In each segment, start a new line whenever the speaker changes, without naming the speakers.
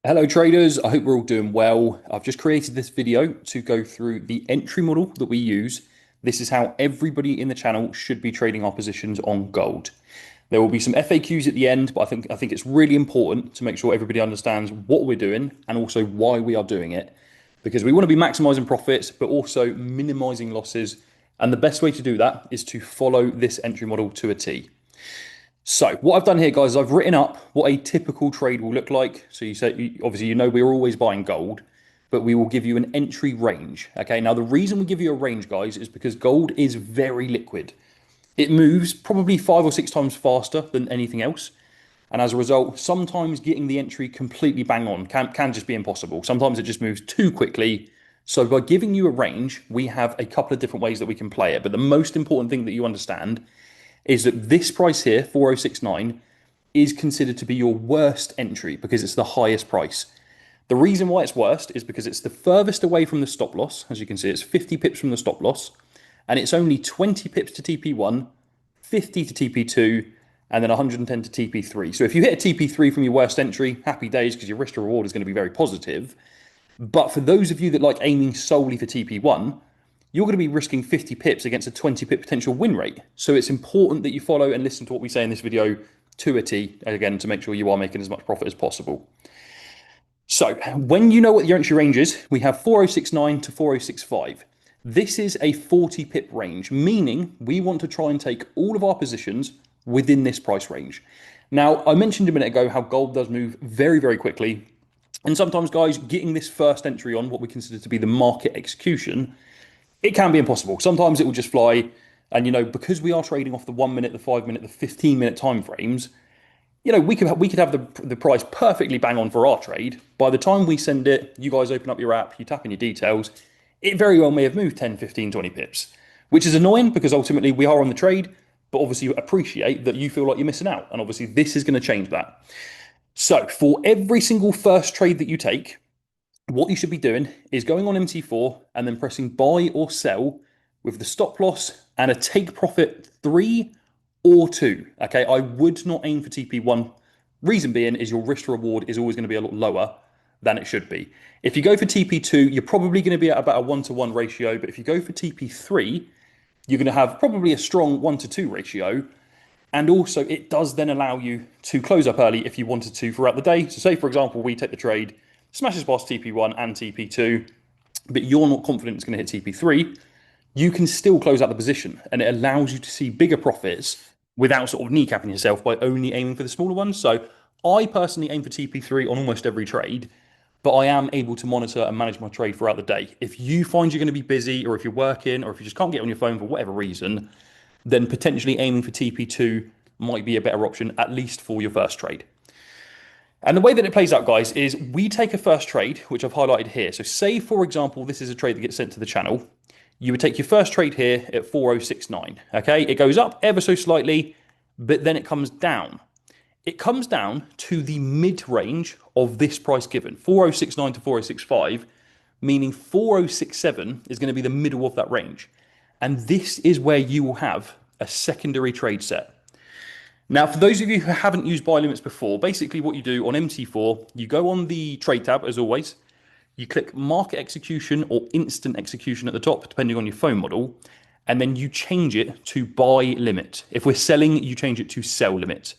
Hello traders, I hope we're all doing well. I've just created this video to go through the entry model that we use. This is how everybody in the channel should be trading our positions on gold. There will be some FAQs at the end, but I think it's really important to make sure everybody understands what we're doing and also why we are doing it, because we want to be maximizing profits but also minimizing losses. And the best way to do that is to follow this entry model to a T. So what I've done here, guys, is I've written up what a typical trade will look like. So you say, obviously, we're always buying gold, but we will give you an entry range. Okay. Now, the reason we give you a range, guys, is because gold is very liquid. It moves probably 5 or 6 times faster than anything else. And as a result, sometimes getting the entry completely bang on can just be impossible. Sometimes it just moves too quickly. So by giving you a range, we have a couple of different ways that we can play it. But the most important thing that you understand is that this price here, 4069, is considered to be your worst entry because it's the highest price. The reason why it's worst is because it's the furthest away from the stop loss. As you can see, it's 50 pips from the stop loss, and it's only 20 pips to TP1, 50 to TP2, and then 110 to TP3. So if you hit a TP3 from your worst entry, happy days, because your risk to reward is going to be very positive. But for those of you that like aiming solely for TP1, you're going to be risking 50 pips against a 20 pip potential win rate. So it's important that you follow and listen to what we say in this video to a T, again, to make sure you are making as much profit as possible. So when you know what your entry range is, we have 4069 to 4065. This is a 40 pip range, meaning we want to try and take all of our positions within this price range. Now, I mentioned a minute ago how gold does move very, very quickly. And sometimes, guys, getting this first entry on what we consider to be the market execution, it can be impossible. Sometimes it will just fly. And, because we are trading off the 1 minute, the 5 minute, the 15 minute time frames, we could have the price perfectly bang on for our trade. By the time we send it, you guys open up your app, you tap in your details, it very well may have moved 10, 15, 20 pips, which is annoying because ultimately we are on the trade, but obviously appreciate that you feel like you're missing out. And obviously this is going to change that. So for every single first trade that you take, what you should be doing is going on MT4 and then pressing buy or sell with the stop loss and a take profit 3 or 2. Okay, I would not aim for TP1. Reason being is your risk to reward is always going to be a lot lower than it should be. If you go for TP2, you're probably going to be at about a 1-to-1 ratio. But if you go for TP3, you're going to have probably a strong 1-to-2 ratio. And also, it does then allow you to close up early if you wanted to throughout the day. So say, for example, we take the trade, smashes past TP1 and TP2, but you're not confident it's going to hit TP3, you can still close out the position. And it allows you to see bigger profits without sort of kneecapping yourself by only aiming for the smaller ones. So I personally aim for TP3 on almost every trade, but I am able to monitor and manage my trade throughout the day. If you find you're going to be busy, or if you're working, or if you just can't get on your phone for whatever reason, then potentially aiming for TP2 might be a better option, at least for your first trade. And the way that it plays out, guys, is we take a first trade, which I've highlighted here. So say, for example, this is a trade that gets sent to the channel. You would take your first trade here at 4069. Okay, it goes up ever so slightly, but then it comes down. It comes down to the mid-range of this price given, 4069 to 4065, meaning 4067 is going to be the middle of that range. And this is where you will have a secondary trade set. Now, for those of you who haven't used buy limits before, basically what you do on MT4, you go on the trade tab, as always, you click market execution or instant execution at the top, depending on your phone model, and then you change it to buy limit. If we're selling, you change it to sell limit.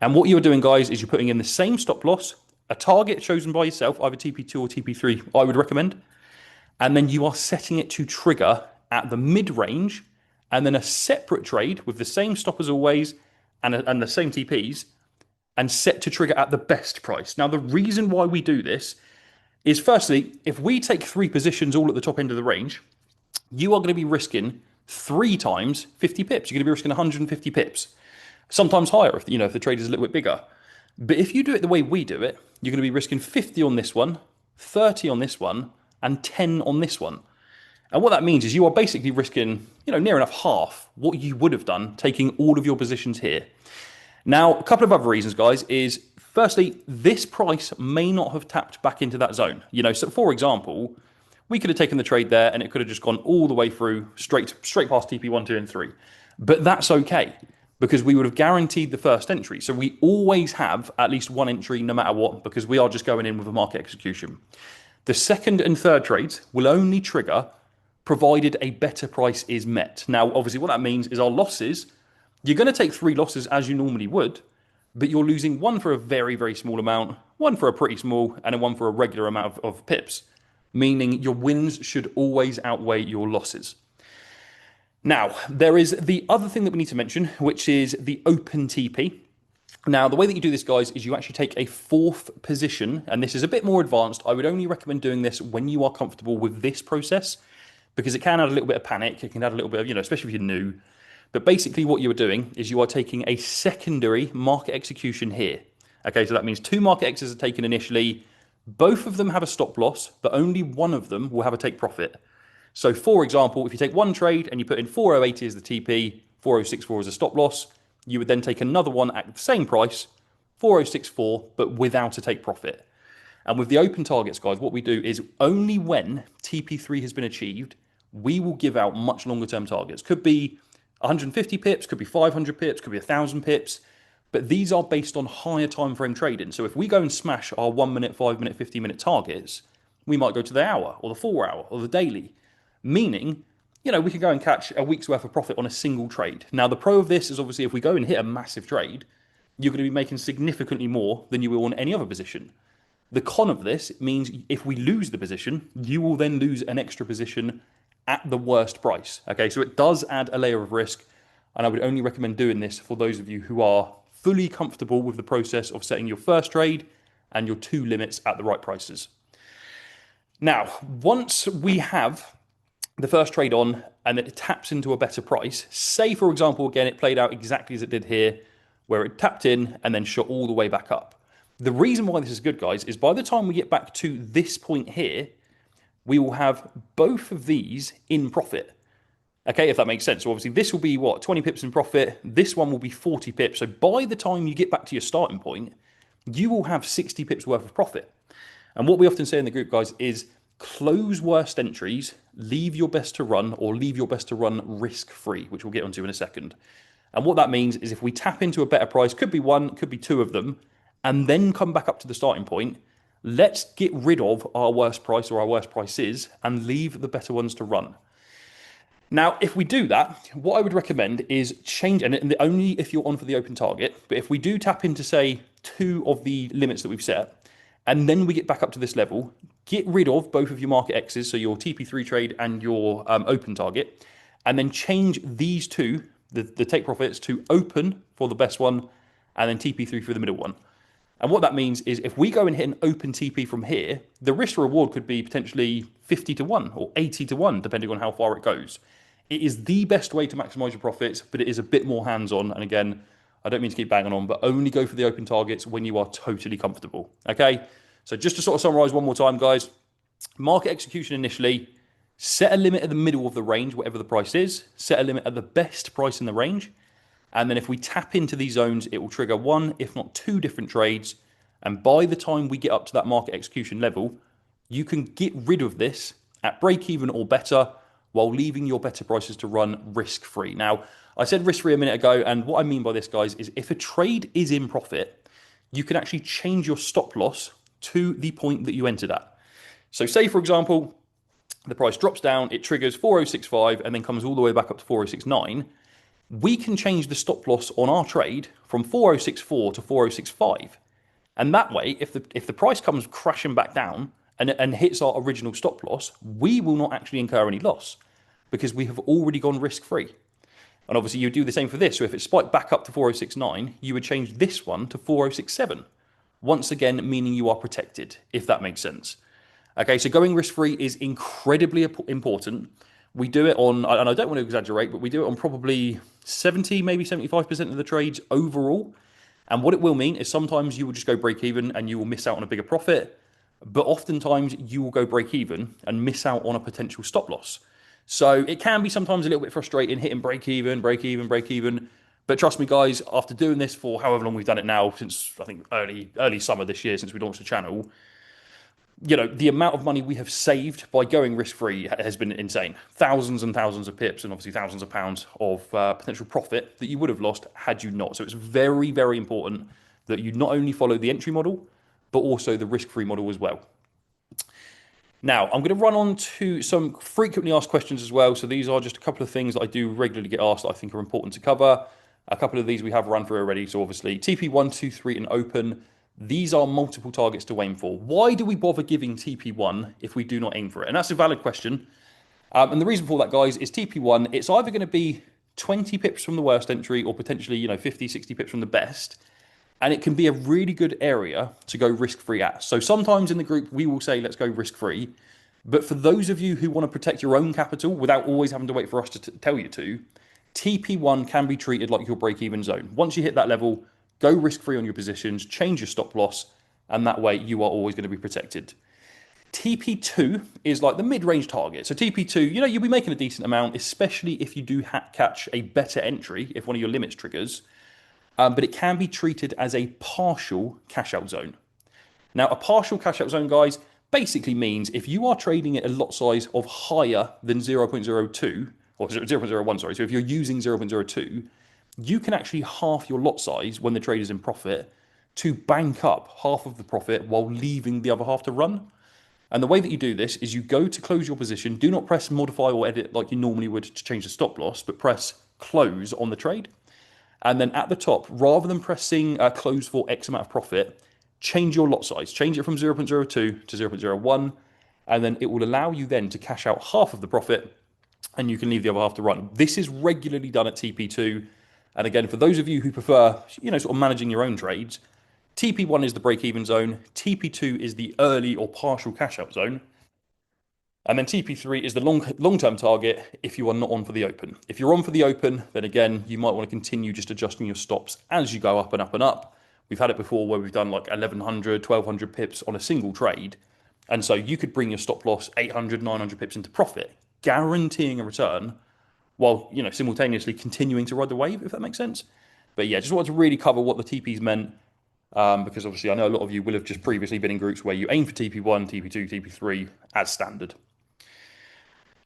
And what you're doing, guys, is you're putting in the same stop loss, a target chosen by yourself, either TP2 or TP3, I would recommend, and then you are setting it to trigger at the mid-range, and then a separate trade with the same stop as always, and the same TPs, and set to trigger at the best price. Now, the reason why we do this is, firstly, if we take 3 positions all at the top end of the range, you are going to be risking 3 times 50 pips. You're going to be risking 150 pips, sometimes higher if the trade is a little bit bigger. But if you do it the way we do it, you're going to be risking 50 on this one, 30 on this one, and 10 on this one. And what that means is you are basically risking, near enough half what you would have done taking all of your positions here. Now, a couple of other reasons, guys, is firstly, this price may not have tapped back into that zone. So for example, we could have taken the trade there and it could have just gone all the way through straight past TP1, 2, and 3. But that's okay, because we would have guaranteed the first entry. So we always have at least one entry no matter what, because we are just going in with a market execution. The second and third trades will only trigger provided a better price is met. Now, obviously, what that means is our losses, you're going to take 3 losses as you normally would, but you're losing one for a very, very small amount, one for a pretty small, and then one for a regular amount of pips, meaning your wins should always outweigh your losses. Now, there is the other thing that we need to mention, which is the open TP. Now, the way that you do this, guys, is you actually take a 4th position, and this is a bit more advanced. I would only recommend doing this when you are comfortable with this process, because it can add a little bit of panic. It can add a little bit of, especially if you're new. But basically what you are doing is you are taking a secondary market execution here. Okay, so that means 2 market X's are taken initially. Both of them have a stop loss, but only one of them will have a take profit. So for example, if you take one trade and you put in 4080 as the TP, 4064 as a stop loss, you would then take another one at the same price, 4064, but without a take profit. And with the open targets, guys, what we do is only when TP3 has been achieved, we will give out much longer term targets. Could be 150 pips, could be 500 pips, could be 1,000 pips, but these are based on higher time frame trading. So if we go and smash our 1 minute, 5 minute, 50 minute targets, we might go to the hour or the 4 hour or the daily, meaning, we could go and catch a week's worth of profit on a single trade. Now, the pro of this is obviously if we go and hit a massive trade, you're going to be making significantly more than you will on any other position. The con of this means if we lose the position, you will then lose an extra position at the worst price. Okay, so it does add a layer of risk, and I would only recommend doing this for those of you who are fully comfortable with the process of setting your first trade and your 2 limits at the right prices. Now, once we have the first trade on and it taps into a better price, say for example, again, it played out exactly as it did here, where it tapped in and then shot all the way back up. The reason why this is good, guys, is by the time we get back to this point here, we will have both of these in profit. Okay, if that makes sense. So obviously this will be 20 pips in profit. This one will be 40 pips. So by the time you get back to your starting point, you will have 60 pips worth of profit. And what we often say in the group, guys, is close worst entries, leave your best to run, or leave your best to run risk-free, which we'll get onto in a second. And what that means is if we tap into a better price, could be 1, could be 2 of them, and then come back up to the starting point, let's get rid of our worst price or our worst prices and leave the better ones to run. Now, if we do that, what I would recommend is change, and only if you're on for the open target, but if we do tap into, say, 2 of the limits that we've set, and then we get back up to this level, get rid of both of your market X's, so your TP3 trade and your open target, and then change these 2, the take profits, to open for the best one, and then TP3 for the middle one. And what that means is if we go and hit an open TP from here, the risk to reward could be potentially 50 to 1 or 80 to 1, depending on how far it goes. It is the best way to maximize your profits, but it is a bit more hands-on. And again, I don't mean to keep banging on, but only go for the open targets when you are totally comfortable. Okay, so just to sort of summarize one more time, guys, market execution initially, set a limit at the middle of the range, whatever the price is, set a limit at the best price in the range. And then if we tap into these zones, it will trigger 1, if not 2 different trades. And by the time we get up to that market execution level, you can get rid of this at break even or better while leaving your better prices to run risk-free. Now, I said risk-free a minute ago, and what I mean by this, guys, is if a trade is in profit, you can actually change your stop loss to the point that you entered at. So say, for example, the price drops down, it triggers 4065 and then comes all the way back up to 4069. We can change the stop loss on our trade from 4064 to 4065. And that way, if the price comes crashing back down and hits our original stop loss, we will not actually incur any loss because we have already gone risk-free. And obviously you do the same for this. So if it spiked back up to 4069, you would change this one to 4067. Once again, meaning you are protected, if that makes sense. Okay, so going risk-free is incredibly important. We do it on, and I don't want to exaggerate, but we do it on probably 70, maybe 75% of the trades overall. And what it will mean is sometimes you will just go break even and you will miss out on a bigger profit. But oftentimes you will go break even and miss out on a potential stop loss. So it can be sometimes a little bit frustrating hitting break even. But trust me, guys, after doing this for however long we've done it now, since I think early summer this year, since we launched the channel, You know, the amount of money we have saved by going risk-free has been insane. Thousands and thousands of pips and obviously thousands of pounds of potential profit that you would have lost had you not. So it's very, very important that you not only follow the entry model, but also the risk-free model as well. Now, I'm going to run on to some frequently asked questions as well. So these are just a couple of things that I do regularly get asked that I think are important to cover. A couple of these we have run through already. So obviously TP1, 2, 3 and open. These are multiple targets to aim for. Why do we bother giving TP1 if we do not aim for it? And that's a valid question. And the reason for that, guys, is TP1, it's either going to be 20 pips from the worst entry or potentially, 50, 60 pips from the best. And it can be a really good area to go risk-free at. So sometimes in the group, we will say, let's go risk-free. But for those of you who want to protect your own capital without always having to wait for us to tell you to, TP1 can be treated like your break-even zone. Once you hit that level, go risk-free on your positions, change your stop loss, and that way you are always going to be protected. TP2 is like the mid-range target. So TP2, you'll be making a decent amount, especially if you do catch a better entry, if one of your limits triggers. But it can be treated as a partial cash out zone. Now, a partial cash out zone, guys, basically means if you are trading at a lot size of higher than 0.02, or 0.01, sorry, so if you're using 0.02, you can actually half your lot size when the trade is in profit to bank up half of the profit while leaving the other half to run. And the way that you do this is you go to close your position, do not press modify or edit like you normally would to change the stop loss, but press close on the trade. And then at the top, rather than pressing close for X amount of profit, change your lot size. Change it from 0.02 to 0.01. And then it will allow you then to cash out half of the profit and you can leave the other half to run. This is regularly done at TP2. And again, for those of you who prefer, sort of managing your own trades, TP1 is the break-even zone. TP2 is the early or partial cash out zone. And then TP3 is the long-term target if you are not on for the open. If you're on for the open, then again, you might want to continue just adjusting your stops as you go up and up and up. We've had it before where we've done like 1,100, 1,200 pips on a single trade. And so you could bring your stop loss 800, 900 pips into profit, guaranteeing a return while, simultaneously continuing to ride the wave, if that makes sense. But yeah, just wanted to really cover what the TPs meant. Because obviously I know a lot of you will have just previously been in groups where you aim for TP1, TP2, TP3 as standard.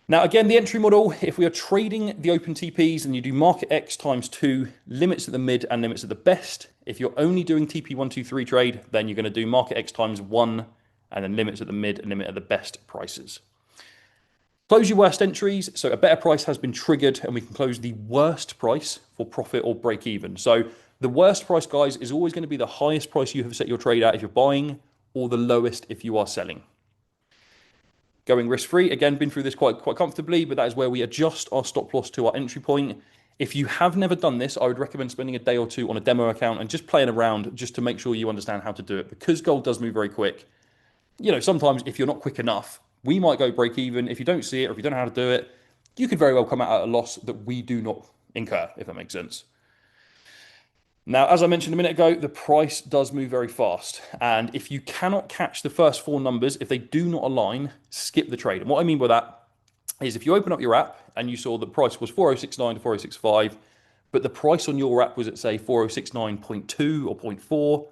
Now, again, the entry model, if we are trading the open TPs and you do market X times 2, limits at the mid and limits at the best. If you're only doing TP 1, 2, 3 trade, then you're going to do market X times 1 and then limits at the mid and limit at the best prices. Close your worst entries. So a better price has been triggered and we can close the worst price for profit or break even. So the worst price, guys, is always going to be the highest price you have set your trade at if you're buying or the lowest if you are selling. Going risk-free, again, been through this quite comfortably, but that is where we adjust our stop loss to our entry point. If you have never done this, I would recommend spending a day or two on a demo account and just playing around just to make sure you understand how to do it. Because gold does move very quick. Sometimes if you're not quick enough, we might go break even. If you don't see it or if you don't know how to do it, you could very well come out at a loss that we do not incur, if that makes sense. Now, as I mentioned a minute ago, the price does move very fast. And if you cannot catch the first 4 numbers, if they do not align, skip the trade. And what I mean by that is if you open up your app and you saw the price was 4069 to 4065, but the price on your app was at, say, 4069.2 or 0.4,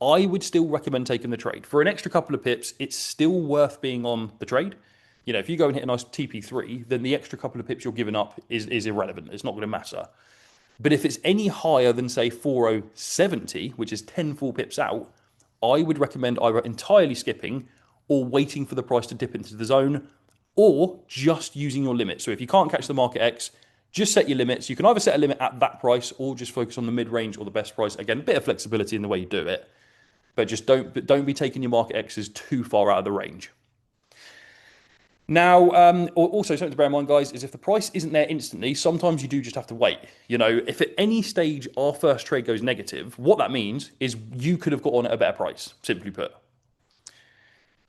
I would still recommend taking the trade. For an extra couple of pips, it's still worth being on the trade. If you go and hit a nice TP3, then the extra couple of pips you're giving up is irrelevant. It's not going to matter. But if it's any higher than, say, 4070, which is 10 full pips out, I would recommend either entirely skipping or waiting for the price to dip into the zone or just using your limit. So if you can't catch the market X, just set your limits. You can either set a limit at that price or just focus on the mid-range or the best price. Again, a bit of flexibility in the way you do it, but just don't be taking your market X's too far out of the range. Now, also something to bear in mind, guys, is if the price isn't there instantly, sometimes you do just have to wait. If at any stage our first trade goes negative, what that means is you could have got on at a better price, simply put.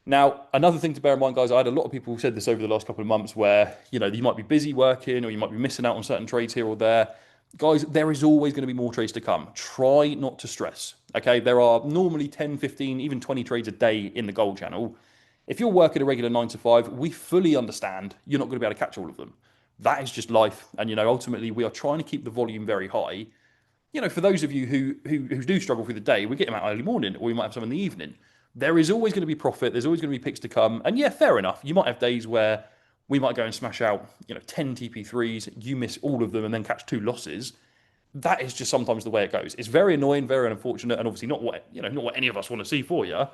Now, another thing to bear in mind, guys, I had a lot of people who said this over the last couple of months where, you might be busy working or you might be missing out on certain trades here or there. Guys, there is always going to be more trades to come. Try not to stress, okay? There are normally 10, 15, even 20 trades a day in the gold channel. If you're working a regular 9 to 5, we fully understand you're not going to be able to catch all of them. That is just life. And, ultimately we are trying to keep the volume very high. For those of you who do struggle through the day, we get them out early morning or we might have some in the evening. There is always going to be profit. There's always going to be picks to come. And yeah, fair enough. You might have days where we might go and smash out, 10 TP3s. You miss all of them and then catch two losses. That is just sometimes the way it goes. It's very annoying, very unfortunate, and obviously not what any of us want to see for you.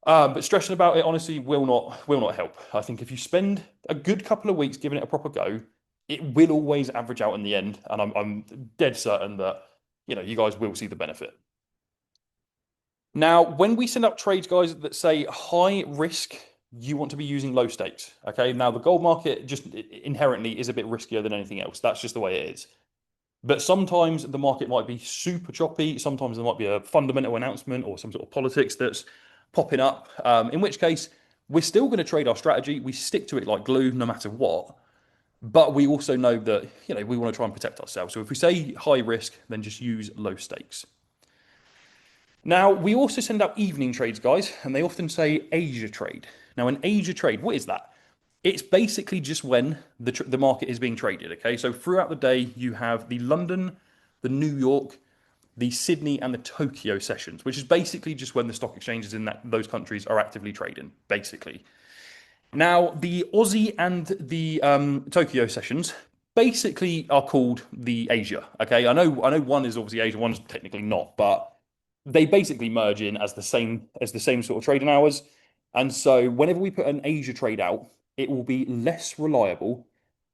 But stressing about it honestly will not help. I think if you spend a good couple of weeks giving it a proper go, it will always average out in the end, and I'm dead certain that you guys will see the benefit. Now, when we send up trades, guys, that say high risk, you want to be using low stakes. Okay. Now, the gold market just inherently is a bit riskier than anything else. That's just the way it is. But sometimes the market might be super choppy. Sometimes there might be a fundamental announcement or some sort of politics that's popping up. In which case, we're still going to trade our strategy. We stick to it like glue, no matter what. But we also know that we want to try and protect ourselves. So if we say high risk, then just use low stakes. Now, we also send out evening trades, guys, and they often say Asia trade. Now, an Asia trade, what is that? It's basically just when the market is being traded, okay? So throughout the day, you have the London, the New York, the Sydney, and the Tokyo sessions, which is basically just when the stock exchanges in those countries are actively trading, basically. Now, the Aussie and the Tokyo sessions basically are called the Asia, okay? I know one is obviously Asia, one's technically not, but they basically merge in as the same sort of trading hours. And so whenever we put an Asia trade out, it will be less reliable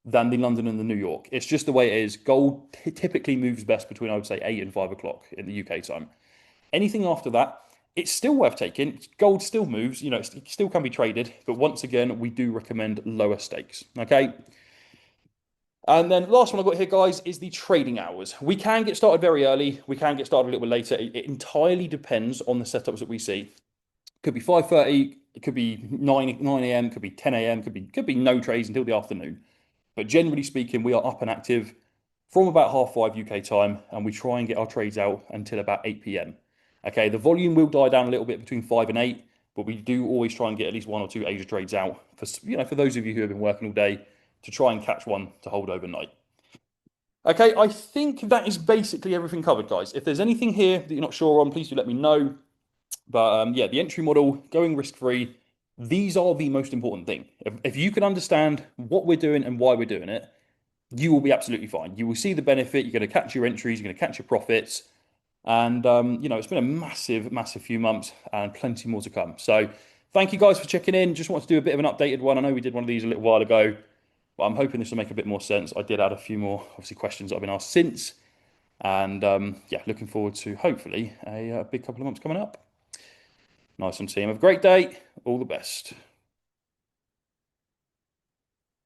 than the London and the New York. It's just the way it is. Gold typically moves best between, I would say, 8 and 5 o'clock in the UK time. Anything after that, it's still worth taking. Gold still moves, it still can be traded, but once again, we do recommend lower stakes. Okay. And then last one I've got here, guys, is the trading hours. We can get started very early. We can get started a little bit later. It entirely depends on the setups that we see. It could be 5:30, it could be 9 a.m., it could be 10 a.m., could be no trades until the afternoon. But generally speaking, we are up and active from about 5:30 UK time, and we try and get our trades out until about 8 p.m. Okay, the volume will die down a little bit between 5 and 8, but we do always try and get at least one or two Asia trades out for those of you who have been working all day to try and catch one to hold overnight. Okay, I think that is basically everything covered, guys. If there's anything here that you're not sure on, please do let me know. But yeah, the entry model, going risk-free, these are the most important thing. If you can understand what we're doing and why we're doing it, you will be absolutely fine. You will see the benefit. You're going to catch your entries. You're going to catch your profits. And, it's been a massive, massive few months and plenty more to come. So thank you guys for checking in. Just wanted to do a bit of an updated one. I know we did one of these a little while ago, but I'm hoping this will make a bit more sense. I did add a few more, obviously, questions that I've been asked since. And yeah, looking forward to hopefully a big couple of months coming up. Nice one, team. Have a great day. All the best.